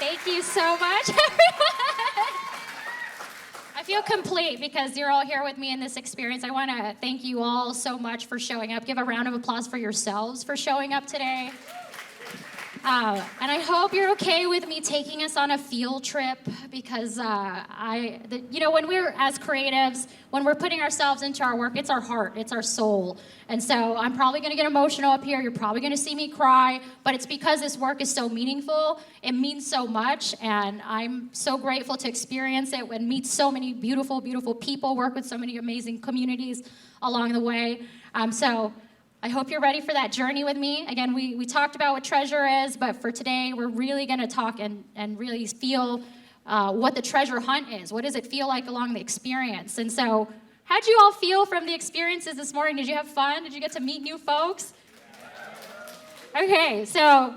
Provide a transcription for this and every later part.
Thank you so much, everyone. I feel complete because you're all here with me in this experience. I want to thank you all so much for showing up. Give a round of applause for yourselves for showing up today. And I hope you're okay with me taking us on a field trip because when we're as creatives, when we're putting ourselves into our work, it's our heart, it's our soul. And so I'm probably going to get emotional up here. You're probably going to see me cry, but it's because this work is so meaningful. It means so much, and I'm so grateful to experience it and meet so many beautiful, beautiful people, work with so many amazing communities along the way. So I hope you're ready for that journey with me. Again, we talked about what treasure is, but for today, we're really going to talk and really feel what the treasure hunt is. What does it feel like along the experience? And so, how'd you all feel from the experiences this morning? Did you have fun? Did you get to meet new folks? Okay, so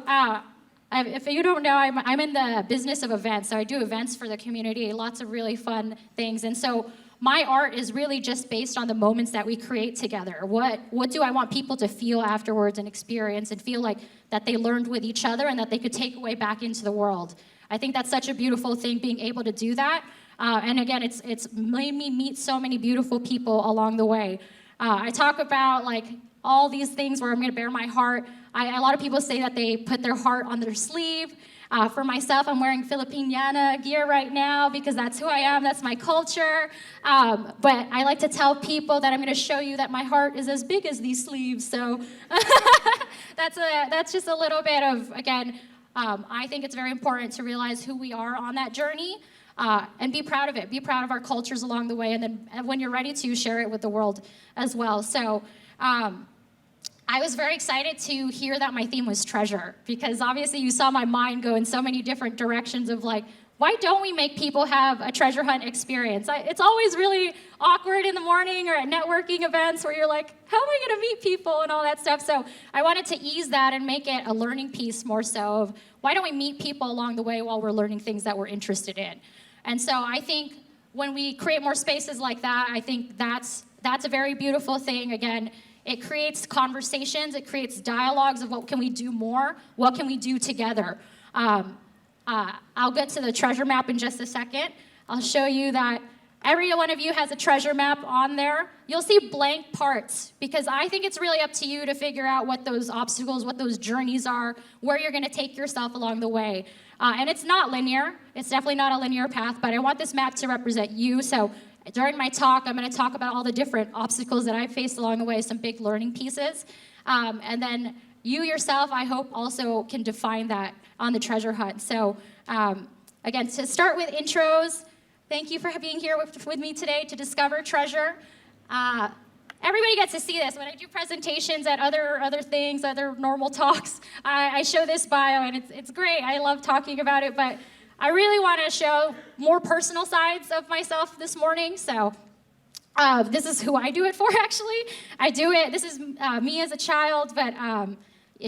if you don't know, I'm in the business of events. So I do events for the community, lots of really fun things. And so my art is really just based on the moments that we create together. What do I want people to feel afterwards and experience and feel like that they learned with each other and that they could take away back into the world? I think that's such a beautiful thing, being able to do that. And again, it's made me meet so many beautiful people along the way. I talk about like all these things where I'm going to bear my heart. A lot of people say that they put their heart on their sleeve. For myself, I'm wearing Filipiniana gear right now because that's who I am, that's my culture. But I like to tell people that I'm going to show you that my heart is as big as these sleeves. So that's just a little bit of, again, I think it's very important to realize who we are on that journey and be proud of it. Be proud of our cultures along the way, and then when you're ready to, share it with the world as well. So I was very excited to hear that my theme was treasure, because obviously you saw my mind go in so many different directions of like, why don't we make people have a treasure hunt experience? It's always really awkward in the morning or at networking events where you're like, how am I going to meet people and all that stuff? So I wanted to ease that and make it a learning piece more so of why don't we meet people along the way while we're learning things that we're interested in? And so I think when we create more spaces like that, I think that's a very beautiful thing. Again, it creates conversations, it creates dialogues of what can we do more, what can we do together. I'll get to the treasure map in just a second. I'll show you that every one of you has a treasure map on there. You'll see blank parts because I think it's really up to you to figure out what those obstacles, what those journeys are, where you're going to take yourself along the way. And it's not linear. It's definitely not a linear path, but I want this map to represent you. So during my talk, I'm going to talk about all the different obstacles that I faced along the way, some big learning pieces. And then you yourself, I hope, also can define that on the treasure hunt. So again, to start with intros, thank you for being here with me today to discover treasure. Everybody gets to see this. When I do presentations at other things, other normal talks, I show this bio, and it's great. I love talking about it, but I really want to show more personal sides of myself this morning. So this is who I do it for, actually. I do it. This is me as a child, but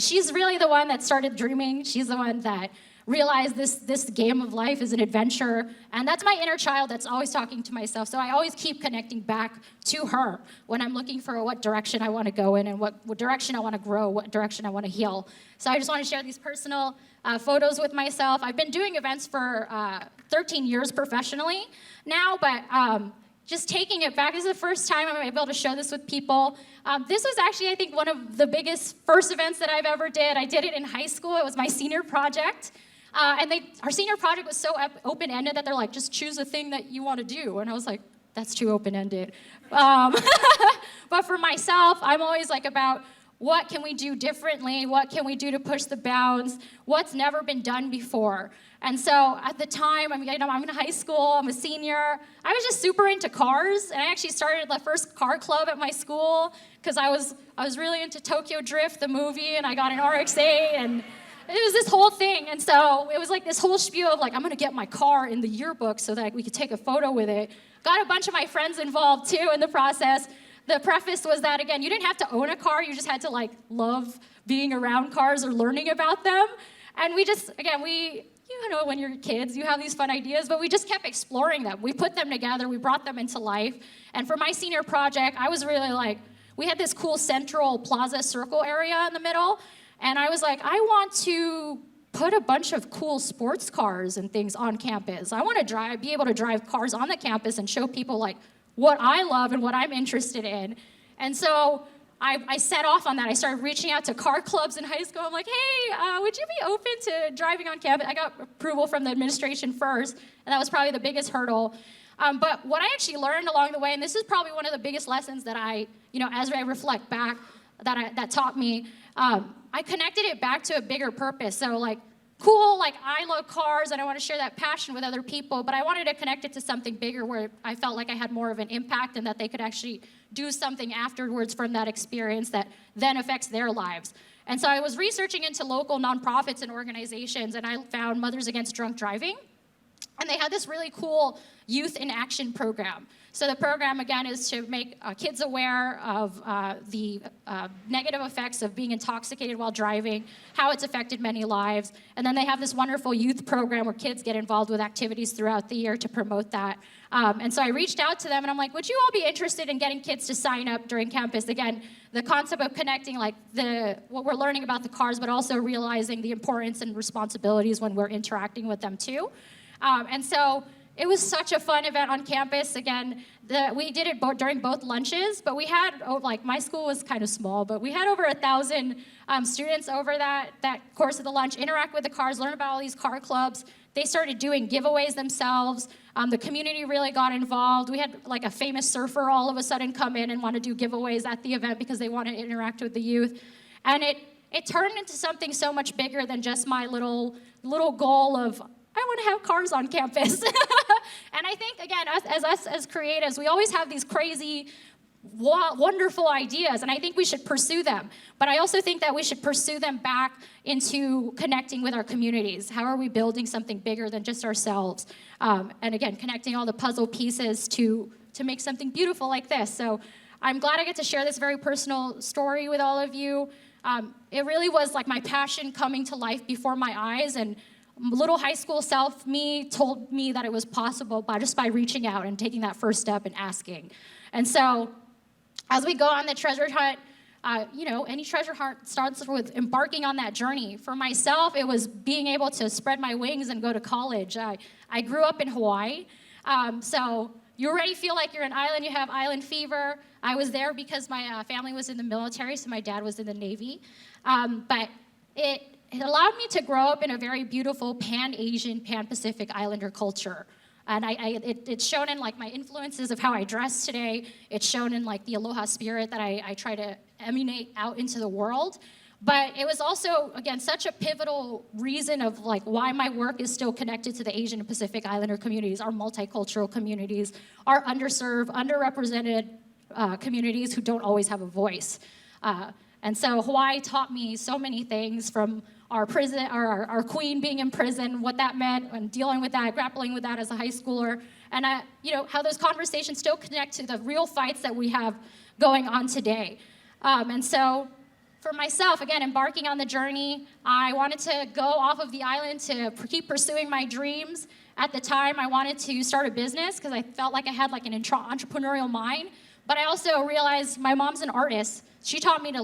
she's really the one that started dreaming. She's the one that realized this game of life is an adventure. And that's my inner child that's always talking to myself. So I always keep connecting back to her when I'm looking for what direction I want to go in and what direction I want to grow, what direction I want to heal. So I just want to share these personal photos with myself. I've been doing events for 13 years professionally now, but just taking it back, this is the first time I'm able to show this with people. This was actually, I think, one of the biggest first events that I've ever did. I did it in high school. It was my senior project. And our senior project was so open-ended that they're like, just choose a thing that you want to do. And I was like, that's too open-ended. But for myself, I'm always like about what can we do differently? What can we do to push the bounds? What's never been done before? And so at the time, I'm in high school, I'm a senior. I was just super into cars, and I actually started the first car club at my school because I was really into Tokyo Drift, the movie, and I got an RX-8, and it was this whole thing. And so it was like this whole spiel of like, I'm gonna get my car in the yearbook so that we could take a photo with it. Got a bunch of my friends involved too in the process. The preface was that, again, you didn't have to own a car, you just had to like love being around cars or learning about them. And we just, again, you know, when you're kids, you have these fun ideas, but we just kept exploring them. We put them together, we brought them into life. And for my senior project, I was really like, we had this cool central plaza circle area in the middle, and I was like, I want to put a bunch of cool sports cars and things on campus. I want to be able to drive cars on the campus and show people like what I love and what I'm interested in. And so I set off on that. I started reaching out to car clubs in high school. I'm like, hey, would you be open to driving on campus? I got approval from the administration first, and that was probably the biggest hurdle. But what I actually learned along the way, and this is probably one of the biggest lessons that as I reflect back, that taught me, I connected it back to a bigger purpose. So like, cool, like I love cars and I want to share that passion with other people, but I wanted to connect it to something bigger where I felt like I had more of an impact and that they could actually do something afterwards from that experience that then affects their lives. And so I was researching into local nonprofits and organizations, and I found Mothers Against Drunk Driving. And they had this really cool youth in action program. So the program, again, is to make kids aware of the negative effects of being intoxicated while driving, how it's affected many lives. And then they have this wonderful youth program where kids get involved with activities throughout the year to promote that. And so I reached out to them, and I'm like, would you all be interested in getting kids to sign up during campus? Again, the concept of connecting like what we're learning about the cars, but also realizing the importance and responsibilities when we're interacting with them too. And so it was such a fun event on campus. Again, we did it during both lunches, but we had, my school was kind of small, but we had over 1,000 students over that course of the lunch, interact with the cars, learn about all these car clubs. They started doing giveaways themselves. The community really got involved. We had like a famous surfer all of a sudden come in and want to do giveaways at the event because they want to interact with the youth. And it turned into something so much bigger than just my little goal of, I want to have cars on campus. And I think, again, as creatives, we always have these crazy, wonderful ideas, and I think we should pursue them. But I also think that we should pursue them back into connecting with our communities. How are we building something bigger than just ourselves? And again, connecting all the puzzle pieces to make something beautiful like this. So I'm glad I get to share this very personal story with all of you. It really was like my passion coming to life before my eyes, and little high school self me told me that it was possible by reaching out and taking that first step and asking. And so as we go on the treasure hunt, any treasure hunt starts with embarking on that journey. For myself, it was being able to spread my wings and go to college. I grew up in Hawaii, so you already feel like you're an island. You have island fever. I was there because my family was in the military, so my dad was in the Navy. But it allowed me to grow up in a very beautiful Pan-Asian, Pan-Pacific Islander culture. And it's shown in like my influences of how I dress today. It's shown in like the aloha spirit that I try to emanate out into the world. But it was also, again, such a pivotal reason of like why my work is still connected to the Asian and Pacific Islander communities, our multicultural communities, our underserved, underrepresented communities who don't always have a voice. And so Hawaii taught me so many things, from our prison, our queen being in prison, what that meant, and dealing with that, grappling with that as a high schooler, and how those conversations still connect to the real fights that we have going on today. And so for myself, again, embarking on the journey, I wanted to go off of the island to keep pursuing my dreams. At the time, I wanted to start a business because I felt like I had like an entrepreneurial mind, but I also realized my mom's an artist. She taught me to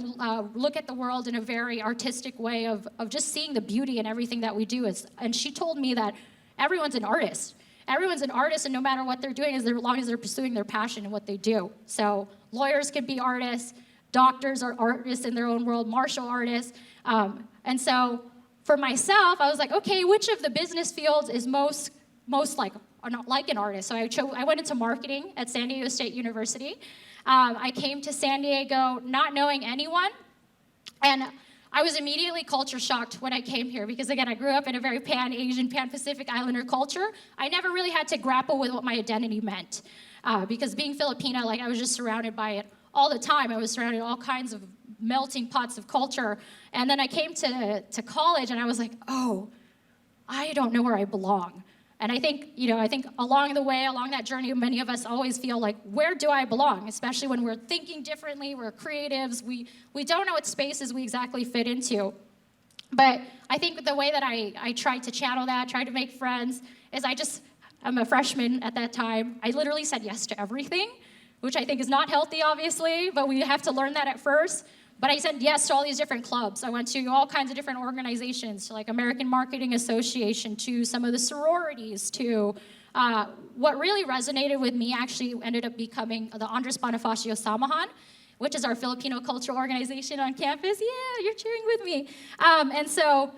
look at the world in a very artistic way of just seeing the beauty in everything that we do. And she told me that everyone's an artist. Everyone's an artist, and no matter what they're doing, as long as they're pursuing their passion and what they do. So lawyers can be artists, doctors are artists in their own world, martial artists. And so for myself, I was like, okay, which of the business fields is most like an artist? So I went into marketing at San Diego State University. I came to San Diego not knowing anyone, and I was immediately culture shocked when I came here because, again, I grew up in a very Pan-Asian, Pan-Pacific Islander culture. I never really had to grapple with what my identity meant because being Filipina, I was just surrounded by it all the time. I was surrounded by all kinds of melting pots of culture, and then I came to college, and I was like, oh, I don't know where I belong. And I think along the way, along that journey, many of us always feel like, where do I belong? Especially when we're thinking differently, we're creatives, we don't know what spaces we exactly fit into. But I think the way that I tried to channel that, tried to make friends, is I'm a freshman at that time. I literally said yes to everything, which I think is not healthy, obviously, but we have to learn that at first. But I said yes to all these different clubs. I went to all kinds of different organizations, to like American Marketing Association, to some of the sororities, to what really resonated with me actually ended up becoming the Andres Bonifacio Samahan, which is our Filipino cultural organization on campus. Yeah, you're cheering with me. And so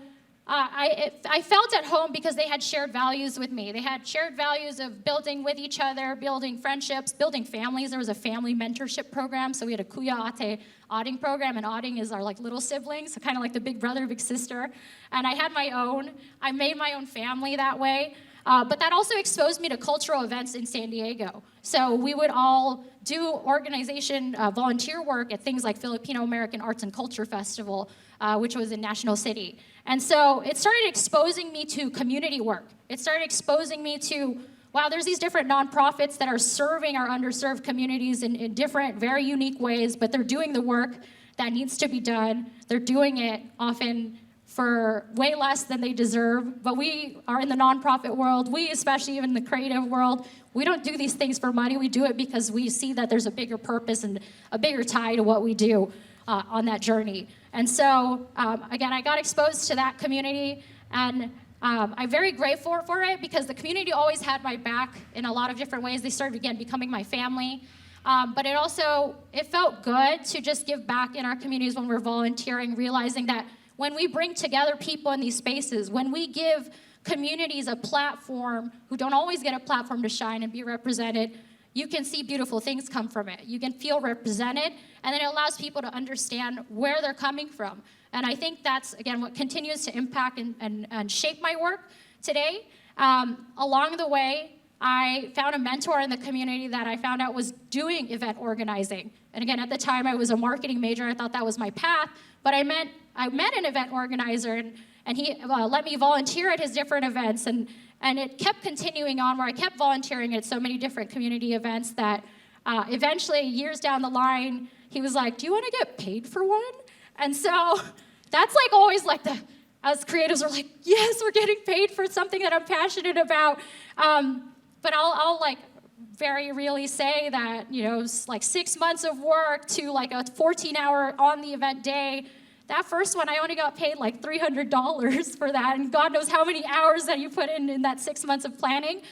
I felt at home because they had shared values with me. They had shared values of building with each other, building friendships, building families. There was a family mentorship program, so we had a Kuya Ate Auding program, and Auding is our like little siblings, so kind of like the big brother, big sister. And I had my own. I made my own family that way. But that also exposed me to cultural events in San Diego. So we would all do organization volunteer work at things like Filipino American Arts and Culture Festival, which was in National City. And so it started exposing me to community work. It started exposing me to, wow, there's these different nonprofits that are serving our underserved communities in different, very unique ways, but they're doing the work that needs to be done. They're doing it often for way less than they deserve, but we are in the nonprofit world, we especially even in the creative world, we don't do these things for money, we do it because we see that there's a bigger purpose and a bigger tie to what we do on that journey. And so, again, I got exposed to that community, and I'm very grateful for it because the community always had my back in a lot of different ways. They started, again, becoming my family. But it felt good to just give back in our communities when we're volunteering, realizing that when we bring together people in these spaces, when we give communities a platform who don't always get a platform to shine and be represented, you can see beautiful things come from it. You can feel represented, and then it allows people to understand where they're coming from. And I think that's, again, what continues to impact and shape my work today. Along the way, I found a mentor in the community that I found out was doing event organizing. And again, at the time, I was a marketing major. I thought that was my path. But I met an event organizer, and he let me volunteer at his different events. And it kept continuing on where I kept volunteering at so many different community events that eventually, years down the line, he was like, do you want to get paid for one? And so that's like always like us creatives are like, yes, we're getting paid for something that I'm passionate about. But I'll like very really say that, like 6 months of work to like a 14-hour on the event day, that first one, I only got paid like $300 for that, and God knows how many hours that you put in that 6 months of planning.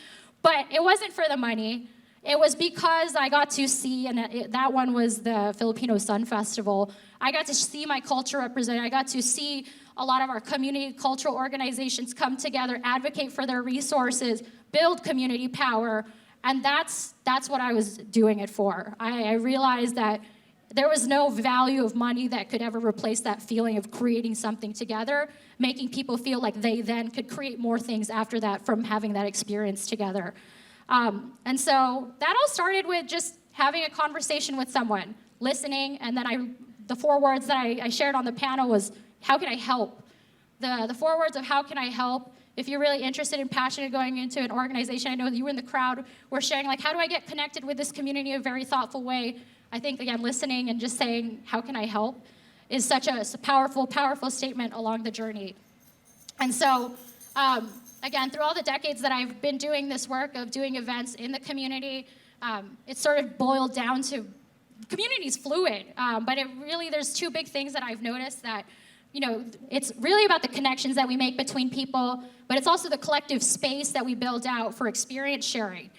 But it wasn't for the money. It was because I got to see, and that one was the Filipino Sun Festival. I got to see my culture represented. I got to see a lot of our community cultural organizations come together, advocate for their resources, build community power, and that's what I was doing it for. I realized that there was no value of money that could ever replace that feeling of creating something together, making people feel like they then could create more things after that from having that experience together. And so that all started with just having a conversation with someone, listening, and then the 4 words that I shared on the panel was, how can I help? The 4 words of how can I help? If you're really interested and passionate going into an organization, I know that you were in the crowd, were sharing, like, how do I get connected with this community in a very thoughtful way? I think, again, listening and just saying, how can I help, is such a powerful, powerful statement along the journey. And so, again, through all the decades that I've been doing this work of doing events in the community, it sort of boiled down to community's fluid, but there's 2 big things that I've noticed that, it's really about the connections that we make between people, but it's also the collective space that we build out for experience sharing.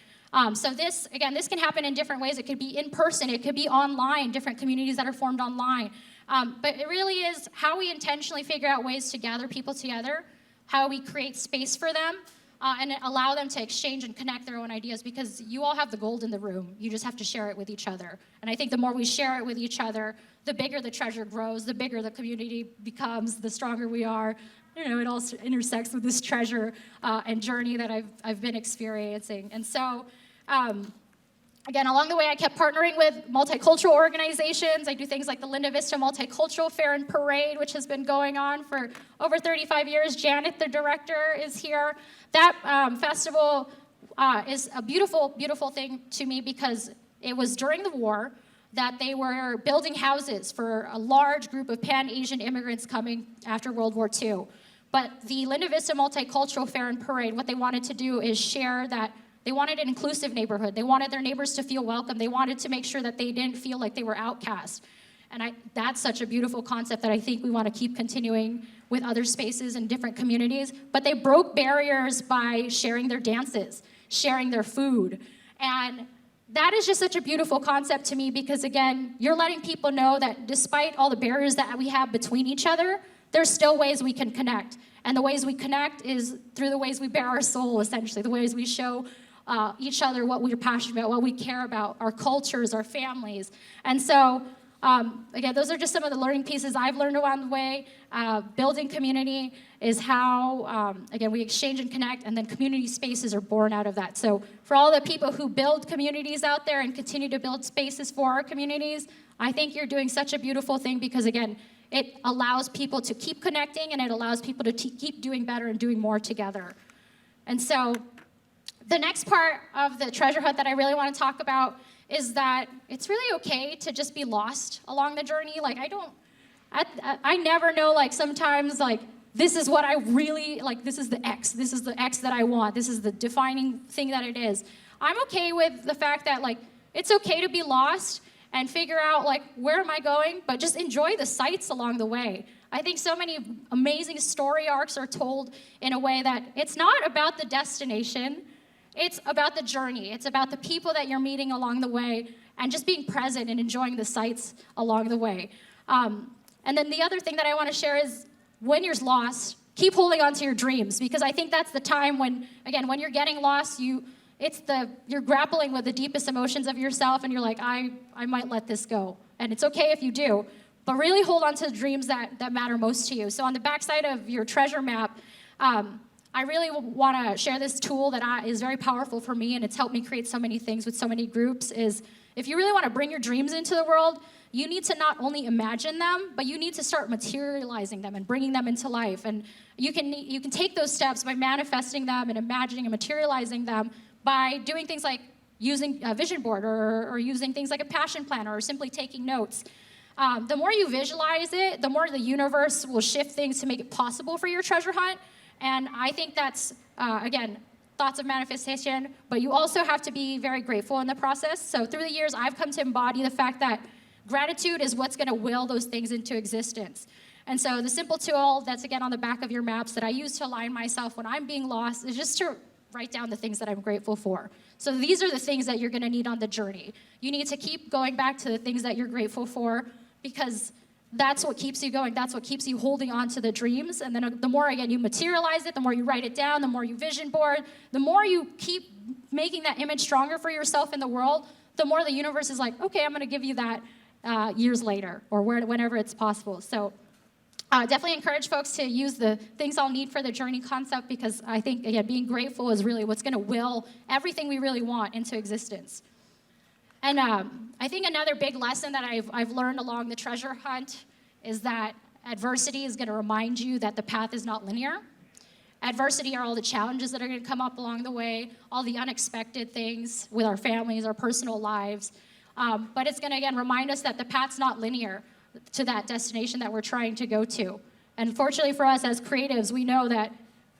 So this can happen in different ways. It could be in person, it could be online, different communities that are formed online. But it really is how we intentionally figure out ways to gather people together, how we create space for them, and allow them to exchange and connect their own ideas, because you all have the gold in the room. You just have to share it with each other. And I think the more we share it with each other, the bigger the treasure grows, the bigger the community becomes, the stronger we are. It all intersects with this treasure and journey that I've been experiencing. And so, again, along the way, I kept partnering with multicultural organizations. I do things like the Linda Vista Multicultural Fair and Parade, which has been going on for over 35 years. Janet, the director, is here. That festival is a beautiful, beautiful thing to me because it was during the war that they were building houses for a large group of Pan-Asian immigrants coming after World War II. But the Linda Vista Multicultural Fair and Parade, what they wanted to do is share that they wanted an inclusive neighborhood. They wanted their neighbors to feel welcome. They wanted to make sure that they didn't feel like they were outcast. And that's such a beautiful concept that I think we want to keep continuing with other spaces and different communities. But they broke barriers by sharing their dances, sharing their food. And that is just such a beautiful concept to me because, again, you're letting people know that despite all the barriers that we have between each other, there's still ways we can connect. And the ways we connect is through the ways we bear our soul, essentially, the ways we show each other what we're passionate about, what we care about, our cultures, our families. And so, again, those are just some of the learning pieces I've learned along the way. Building community is how, again, we exchange and connect, and then community spaces are born out of that. So for all the people who build communities out there and continue to build spaces for our communities, I think you're doing such a beautiful thing because, again, it allows people to keep connecting and it allows people to keep doing better and doing more together. And so the next part of the treasure hunt that I really want to talk about is that it's really okay to just be lost along the journey. Like, I never know, like, sometimes, like, this is what I really, like, this is the X that I want, this is the defining thing that it is. I'm okay with the fact that, like, it's okay to be lost and figure out, like, where am I going, but just enjoy the sights along the way. I think so many amazing story arcs are told in a way that it's not about the destination, it's about the journey. It's about the people that you're meeting along the way and just being present and enjoying the sights along the way. And then the other thing that I want to share is when you're lost, keep holding on to your dreams because I think that's the time when, again, when you're getting lost, you're grappling with the deepest emotions of yourself and you're like, I might let this go. And it's okay if you do, but really hold on to the dreams that matter most to you. So on the backside of your treasure map, I really want to share this tool that is very powerful for me, and it's helped me create so many things with so many groups, is if you really want to bring your dreams into the world, you need to not only imagine them, but you need to start materializing them and bringing them into life. And you can take those steps by manifesting them and imagining and materializing them by doing things like using a vision board or using things like a passion planner or simply taking notes. The more you visualize it, the more the universe will shift things to make it possible for your treasure hunt. And I think that's, again, thoughts of manifestation, but you also have to be very grateful in the process. So through the years, I've come to embody the fact that gratitude is what's going to will those things into existence. And so the simple tool that's, again, on the back of your maps that I use to align myself when I'm being lost is just to write down the things that I'm grateful for. So these are the things that you're going to need on the journey. You need to keep going back to the things that you're grateful for because that's what keeps you going. That's what keeps you holding on to the dreams. And then the more, again, you materialize it, the more you write it down, the more you vision board, the more you keep making that image stronger for yourself in the world, the more the universe is like, okay, I'm going to give you that years later or whenever it's possible. So definitely encourage folks to use the things I'll need for the journey concept because I think, again, being grateful is really what's going to will everything we really want into existence. And I think another big lesson that I've learned along the treasure hunt is that adversity is going to remind you that the path is not linear. Adversity are all the challenges that are going to come up along the way, all the unexpected things with our families, our personal lives. But it's going to, again, remind us that the path's not linear to that destination that we're trying to go to. And fortunately for us as creatives, we know that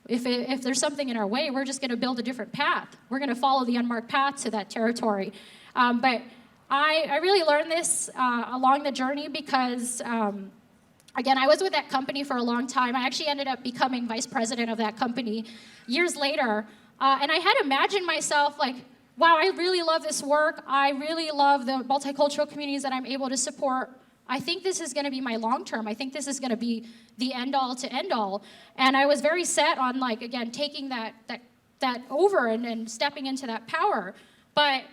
if there's something in our way, we're just going to build a different path. We're going to follow the unmarked path to that territory. But I really learned this along the journey because, again, I was with that company for a long time. I actually ended up becoming vice president of that company years later. And I had imagined myself like, wow, I really love this work. I really love the multicultural communities that I'm able to support. I think this is going to be my long term. I think this is going to be the end all to end all. And I was very set on, like, again, taking that over and stepping into that power. But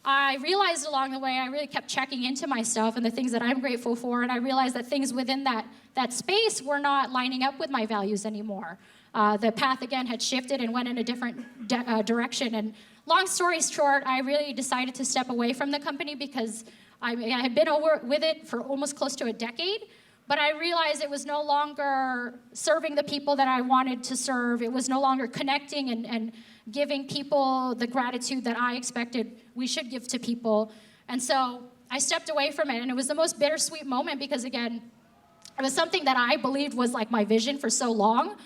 I realized along the way, I really kept checking into myself and the things that I'm grateful for, and I realized that things within that space were not lining up with my values anymore. The path, again, had shifted and went in a different direction. And long story short, I really decided to step away from the company because I had been over with it for almost close to a decade, but I realized it was no longer serving the people that I wanted to serve. It was no longer connecting and giving people the gratitude that I expected we should give to people. And so I stepped away from it, and it was the most bittersweet moment because, again, it was something that I believed was like my vision for so long.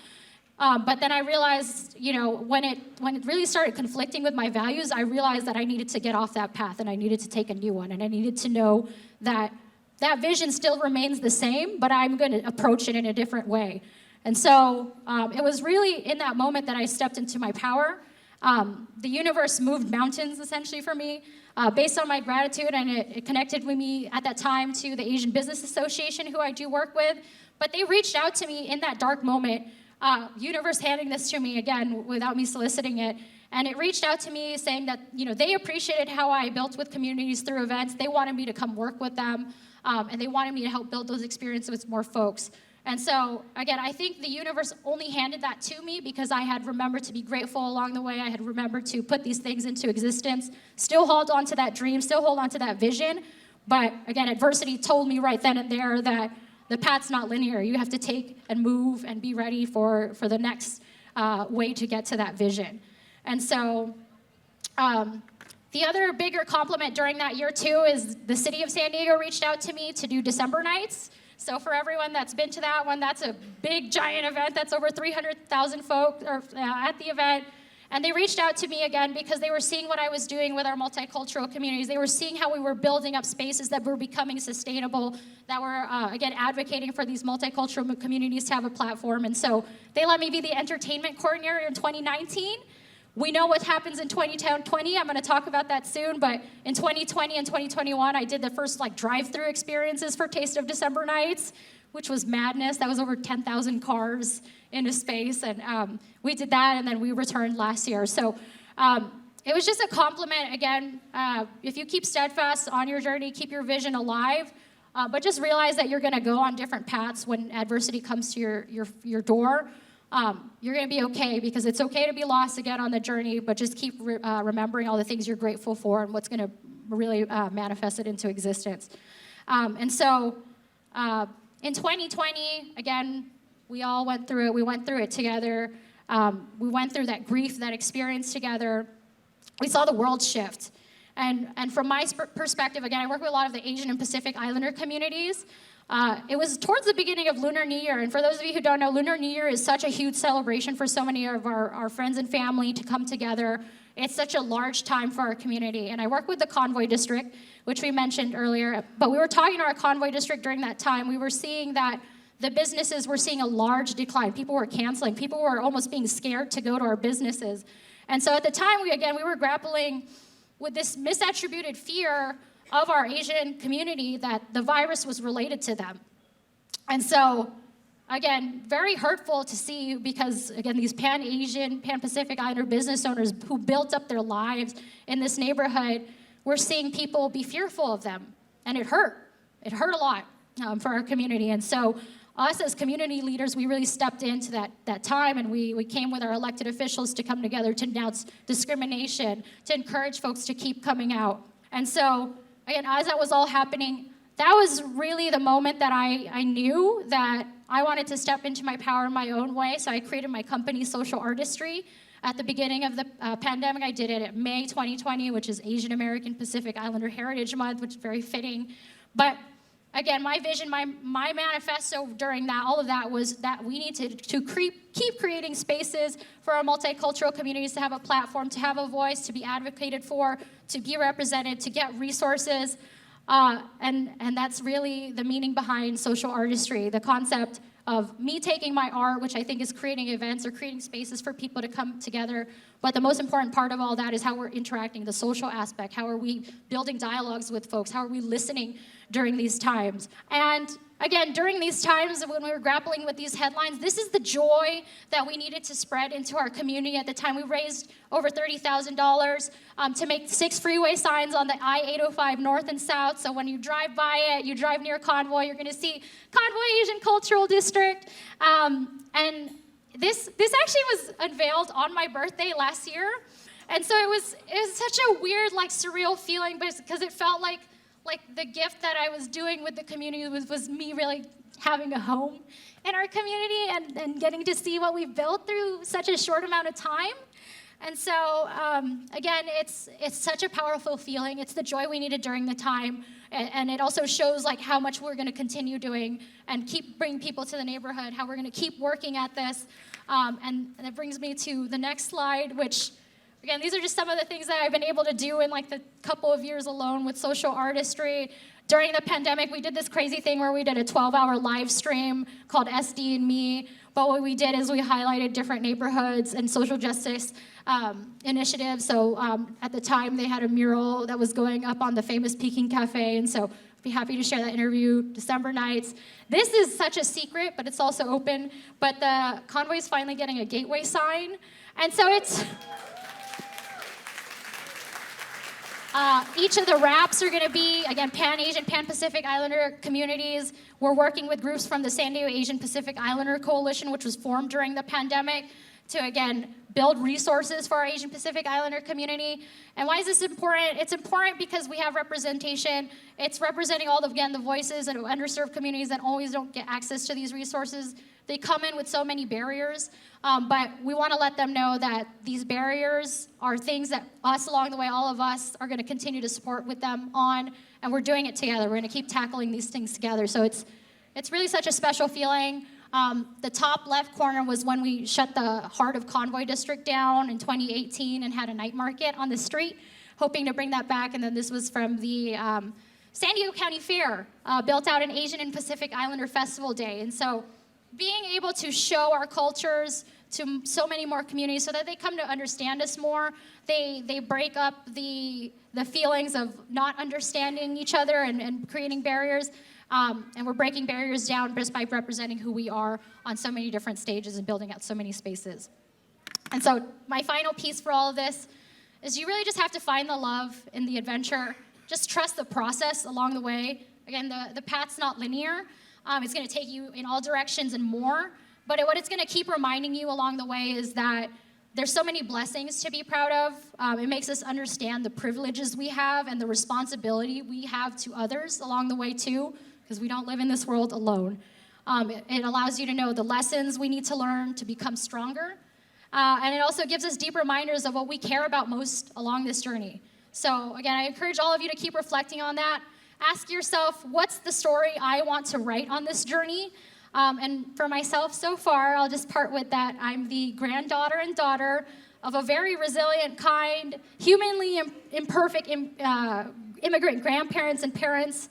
But then I realized, when it really started conflicting with my values, I realized that I needed to get off that path and I needed to take a new one. And I needed to know that that vision still remains the same, but I'm going to approach it in a different way. And so it was really in that moment that I stepped into my power. The universe moved mountains, essentially, for me, based on my gratitude, and it connected with me at that time to the Asian Business Association, who I do work with. But they reached out to me in that dark moment, universe handing this to me, again, without me soliciting it. And it reached out to me saying that, they appreciated how I built with communities through events. They wanted me to come work with them, and they wanted me to help build those experiences with more folks. And so, again, I think the universe only handed that to me because I had remembered to be grateful along the way. I had remembered to put these things into existence, still hold on to that dream, still hold on to that vision. But, again, adversity told me right then and there that the path's not linear. You have to take and move and be ready for the next way to get to that vision. And so the other bigger compliment during that year, too, is the city of San Diego reached out to me to do December nights. So for everyone that's been to that one, that's a big, giant event. That's over 300,000 folks at the event. And they reached out to me again because they were seeing what I was doing with our multicultural communities. They were seeing how we were building up spaces that were becoming sustainable, that were, again, advocating for these multicultural communities to have a platform. And so they let me be the entertainment coordinator in 2019. We know what happens in 2020. I'm going to talk about that soon. But in 2020 and 2021, I did the first drive-through experiences for Taste of December Nights, which was madness. That was over 10,000 cars in a space. And we did that, and then we returned last year. So it was just a compliment. Again, if you keep steadfast on your journey, keep your vision alive, but just realize that you're going to go on different paths when adversity comes to your door. You're going to be okay, because it's okay to be lost again on the journey, but just keep remembering all the things you're grateful for and what's going to really manifest it into existence. And so in 2020, again, we all went through it. We went through it together. We went through that grief, that experience together. We saw the world shift. And from my perspective, again, I work with a lot of the Asian and Pacific Islander communities. It was towards the beginning of Lunar New Year, and for those of you who don't know, Lunar New Year is such a huge celebration for so many of our friends and family to come together. It's such a large time for our community, and I work with the Convoy District, which we mentioned earlier, but we were talking to our Convoy District during that time. We were seeing that the businesses were seeing a large decline. People were canceling. People were almost being scared to go to our businesses. And so at the time, we were grappling with this misattributed fear of our Asian community that the virus was related to them. And so, again, very hurtful to see, because, again, these Pan-Asian, Pan-Pacific Islander business owners who built up their lives in this neighborhood, we're seeing people be fearful of them. And it hurt. It hurt a lot for our community. And so us as community leaders, we really stepped into that time, and we came with our elected officials to come together to denounce discrimination, to encourage folks to keep coming out. And so, again, as that was all happening, that was really the moment that I knew that I wanted to step into my power in my own way. So I created my company, Social Artistry. At the beginning of the pandemic, I did it in May 2020, which is Asian American Pacific Islander Heritage Month, which is very fitting. But again, my vision, my manifesto during that, all of that, was that we need to keep creating spaces for our multicultural communities to have a platform, to have a voice, to be advocated for, to be represented, to get resources. And that's really the meaning behind social artistry, the concept of me taking my art, which I think is creating events or creating spaces for people to come together. But the most important part of all that is how we're interacting, the social aspect. How are we building dialogues with folks? How are we listening during these times? And again, during these times when we were grappling with these headlines, this is the joy that we needed to spread into our community. At the time, we raised over $30,000 to make 6 freeway signs on the I-805 north and south. So when you drive by it, you drive near Convoy, you're going to see Convoy Asian Cultural District. And this actually was unveiled on my birthday last year. And so it was such a weird, surreal feeling, because it felt like the gift that I was doing with the community was me really having a home in our community and getting to see what we've built through such a short amount of time. And so, again, it's such a powerful feeling. It's the joy we needed during the time. And it also shows how much we're going to continue doing and keep bringing people to the neighborhood, how we're going to keep working at this. And that brings me to the next slide, which, again, these are just some of the things that I've been able to do in the couple of years alone with social artistry. During the pandemic, we did this crazy thing where we did a 12-hour live stream called SD and Me. But what we did is we highlighted different neighborhoods and social justice initiatives. So at the time, they had a mural that was going up on the famous Peking Cafe. And so I'd be happy to share that interview December nights. This is such a secret, but it's also open. But the convoy is finally getting a gateway sign. And so it's... each of the wraps are going to be, again, Pan-Asian, Pan-Pacific Islander communities. We're working with groups from the San Diego Asian Pacific Islander Coalition, which was formed during the pandemic, to, again, build resources for our Asian Pacific Islander community. And why is this important? It's important because we have representation. It's representing all, again, the voices of underserved communities that always don't get access to these resources. They come in with so many barriers, but we want to let them know that these barriers are things that us along the way, all of us, are going to continue to support with them on, and we're doing it together. We're going to keep tackling these things together. So it's really such a special feeling. The top left corner was when we shut the Heart of Convoy District down in 2018 and had a night market on the street, hoping to bring that back. And then this was from the San Diego County Fair, built out an Asian and Pacific Islander Festival Day. And so being able to show our cultures to so many more communities so that they come to understand us more, they break up the feelings of not understanding each other and creating barriers. And we're breaking barriers down just by representing who we are on so many different stages and building out so many spaces. And so my final piece for all of this is you really just have to find the love in the adventure. Just trust the process along the way. Again, the path's not linear. It's going to take you in all directions and more. But what it's going to keep reminding you along the way is that there's so many blessings to be proud of. It makes us understand the privileges we have and the responsibility we have to others along the way too, because we don't live in this world alone. It allows you to know the lessons we need to learn to become stronger. And it also gives us deep reminders of what we care about most along this journey. So again, I encourage all of you to keep reflecting on that. Ask yourself, what's the story I want to write on this journey? And for myself so far, I'll just part with that. I'm the granddaughter and daughter of a very resilient, kind, humanly imperfect immigrant grandparents and parents.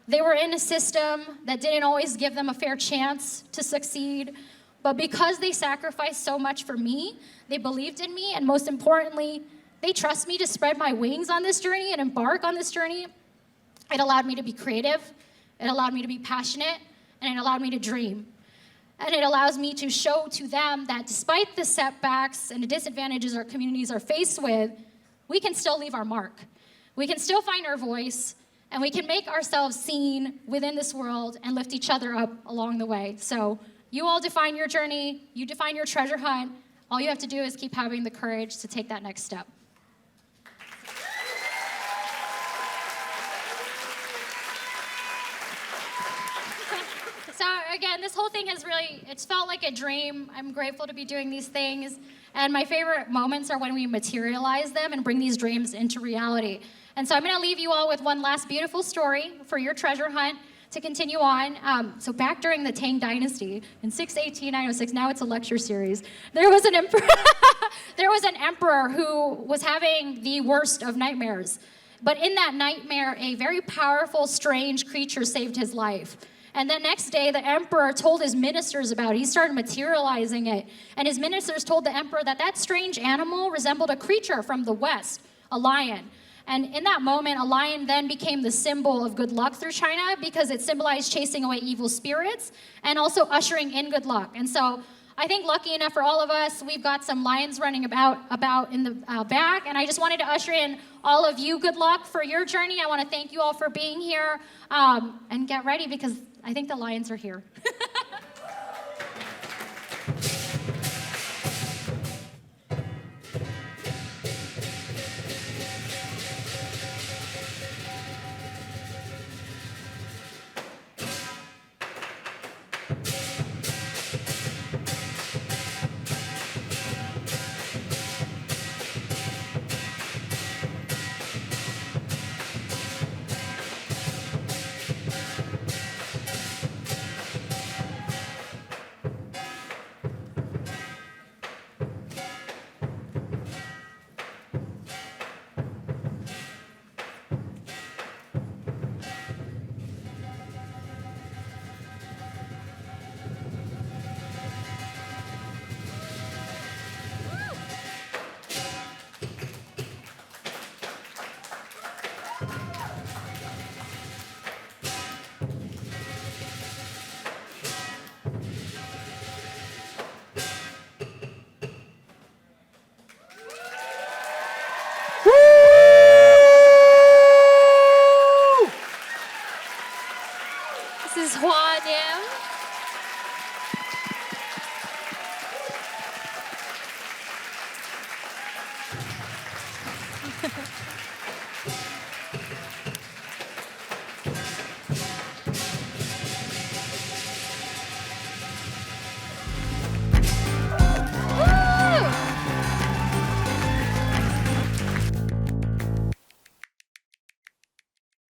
They were in a system that didn't always give them a fair chance to succeed. But because they sacrificed so much for me, they believed in me, and most importantly, they trust me to spread my wings on this journey and embark on this journey. It allowed me to be creative, it allowed me to be passionate, and it allowed me to dream. And it allows me to show to them that despite the setbacks and the disadvantages our communities are faced with, we can still leave our mark. We can still find our voice, and we can make ourselves seen within this world and lift each other up along the way. So you all define your journey, you define your treasure hunt. All you have to do is keep having the courage to take that next step. So again, this whole thing has really, it's felt like a dream. I'm grateful to be doing these things. And my favorite moments are when we materialize them and bring these dreams into reality. And so I'm going to leave you all with one last beautiful story for your treasure hunt to continue on. So back during the Tang Dynasty in 618-906, now it's a lecture series, there was an emperor, who was having the worst of nightmares. But in that nightmare, a very powerful, strange creature saved his life. And the next day, the emperor told his ministers about it. He started materializing it. And his ministers told the emperor that that strange animal resembled a creature from the West, a lion. And in that moment, a lion then became the symbol of good luck through China because it symbolized chasing away evil spirits and also ushering in good luck. And so I think lucky enough for all of us, we've got some lions running about in the back. And I just wanted to usher in all of you good luck for your journey. I want to thank you all for being here. And get ready because I think the lions are here.